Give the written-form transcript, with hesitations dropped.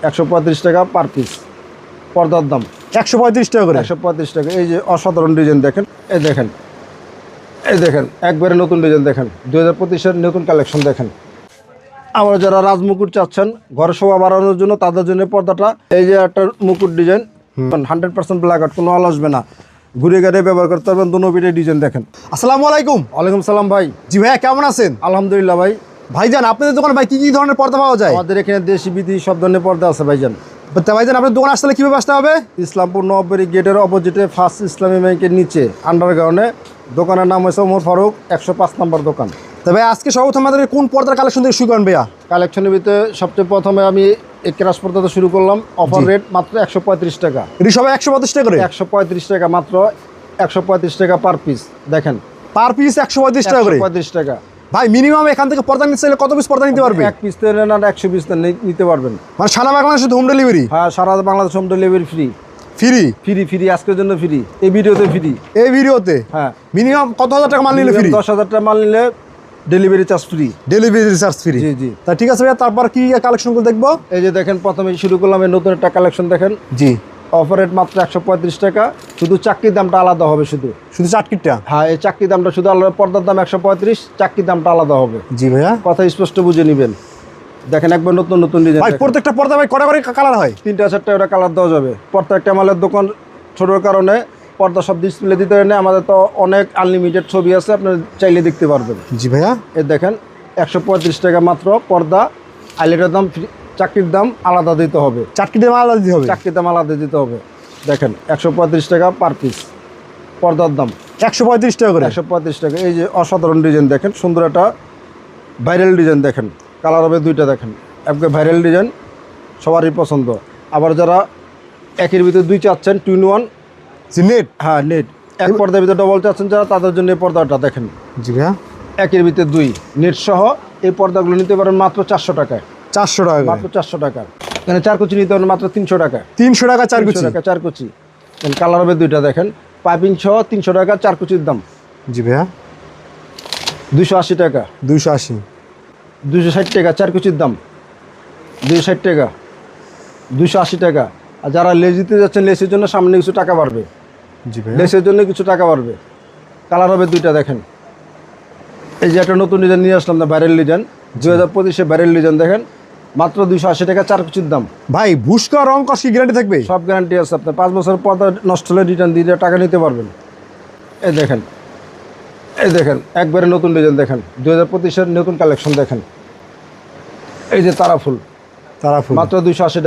135 টাকা per piece পর্দার দাম। 135 টাকা করে। 135 টাকা। এই যে অসাধারণ ডিজাইন দেখেন, এই দেখেন, এই দেখেন, একবারে নতুন ডিজাইন দেখেন, 2025-এর নতুন কালেকশন দেখেন। আবার যারা রাজমুকুট চাচ্ছেন ঘরে শোভা বাড়ানোর জন্য, তাদের জন্য পর্দাটা। এই যে একটা মুকুট ডিজাইন, 100% ব্ল্যাক আউট, কোনো আলো আসবে না, ঘুরে ঘুরে ব্যবহার করতে পারবেন। দুনো পিঠে ডিজাইন দেখেন। আসসালামু আলাইকুম। ওয়ালাইকুম সালাম ভাই। জি ভাইয়া, কেমন আছেন? আলহামদুলিল্লাহ ভাই। ভাইজান, আপনাদের দোকানে ভাই কি কি ধরনের পর্দা পাওয়া যায়? আমাদের এখানে দেশি বিদেশি সব ধরনের পর্দা আছে ভাইজান। তা ভাইজান, আপনার দোকানে আসলে কিভাবে আসতে হবে? ইসলামপুর নববাড়ি গেটের অপোজিটে ফার্স্ট ইসলামী ব্যাংকের নিচে আন্ডারগ্রাউন্ডে। দোকানের নাম হচ্ছে ওমর ফারুক, 105 নম্বর দোকান। তবে আজকে সর্বপ্রথম আমাদের কোন পর্দার কালেকশন থেকে শুরু করেন ভাইয়া? কালেকশনের ভিতরে সবচেয়ে প্রথমে আমি এই ক্রাশ পর্দাটা শুরু করলাম। অফার রেট মাত্র 135 টাকা। এটি সবাই 135 টাকা করে? 135 টাকা, মাত্র 135 টাকা পার পিস। দেখেন, পার পিস 135 টাকা করে। 135 টাকা। ভাই মিনিমাম এখান থেকে পর্দা নিতে চাইলে কত পিস পর্দা নিতে পারবে? এক পিস না 100 পিস নিতে পারবেন। মানে সারা বাংলাদেশে হোম ডেলিভারি? হ্যাঁ, সারা Bangladesh home delivery free. Free? Free free, আজকের জন্য ফ্রি, এই ভিডিওতে ফ্রি। এই ভিডিওতে? হ্যাঁ। মিনিমাম কত হাজার টাকা মাল নিলে ফ্রি? 10,000 টাকা মাল নিলে delivery charge free. Delivery charge free? জি জি। তা ঠিক আছে ভাইয়া, তারপর কি কালেকশনগুলো দেখবো? এই যে দেখেন, প্রথমে শুরু করলাম এই নতুন একটা কালেকশন দেখেন। জি। অফার রেট মাত্র 135 টাকা। শুধু চাকরির দামটা আলাদা হবে, শুধু চাটকিটটা? হ্যাঁ, এই চাকরির দামটা শুধু আলাদা। পর্দার দাম 135, চাকরির দামটা আলাদা হবে। জি ভাইয়া, কথা স্পষ্ট বুঝে নেবেন। দেখেন, একবার নতুন নতুন ডিজাইন। ভাই প্রত্যেকটা পর্দা ভাই কটা করে কালার হয়? 3-4টা ওটা কালার দেওয়া যাবে। প্রত্যেকটা মালের দোকান ছোটোর কারণে পর্দা সব ডিসপ্লে দিতে পারেন। আমাদের তো অনেক আনলিমিটেড ছবি আছে, আপনি চাইলে দেখতে পারবেন। জি ভাইয়া। এই দেখেন, 135 টাকা মাত্র পর্দা। আইলেটের দাম ফ্রি, চাকরির দাম আলাদা দিতে হবে। চাটকিটা আলাদা দিতে হবে? চাকরির দাম আলাদা দিতে হবে। দেখেন, 135 টাকা পার পিস পর্দার দাম। 135 টাকা করে? 135 টাকা। এই যে অসাধারণ ডিজাইন দেখেন, সুন্দর একটা ভাইরাল ডিজাইন দেখেন। কালার হবে দুইটা, দেখেন একবার ভাইরাল ডিজাইন, সবারই পছন্দ। আবার যারা একের ভিতরে দুই চাচ্ছেন, 2 in 1। G, net? হ্যাঁ, নেট। এক পর্দার ভিতরে ডবল চাচ্ছেন যারা, তাদের জন্য এই পর্দাটা দেখেন। জি ভাইয়া। একের ভিতরে দুই, নেট সহ এই পর্দাগুলো নিতে পারেন মাত্র 400 টাকায়। 400 টাকা? মাত্র 400 টাকা। এখানে 4 কুচি নিতে পারেন মাত্র 300 টাকা। 300 টাকা 4 কুচি? 300 টাকা 4 কুচি। কালার হবে দুইটা, দেখেন পাইপিং সহ 300 টাকা 4 কুচির দাম। জি ভাইয়া। 280 টাকা। 280? 260 টাকা 4 কুচির দাম। 260 টাকা, 280 টাকা। আর যারা লেস দিতে যাচ্ছেন, লেসের জন্য সামনে কিছু টাকা বাড়বে। জি ভাইয়া। লেসের জন্য কিছু টাকা বাড়বে। কালার হবে দুইটা, দেখেন। এই যে একটা নতুন ডিজাইন নিয়ে আসলাম না, ভাইরাল ডিজাইন, 2025-এ ভাইরাল ডিজাইন দেখেন, মাত্র 280 টাকা 4 কুচির দাম। ভাই ভুসকা রং কস কি গ্যারান্টি থাকবে? সব গ্যারান্টি আছে। আপনার 5 বছর পর্দা নষ্ট হলে রিটার্ন দিয়ে টাকা নিতে পারবেন। এই দেখেন, এই দেখেন, একবারে নতুন ডিজাইন দেখেন, 2025-এর নতুন কালেকশন দেখেন। এই যে তারাফুল, তারাফুল মাত্র 280 টাকা।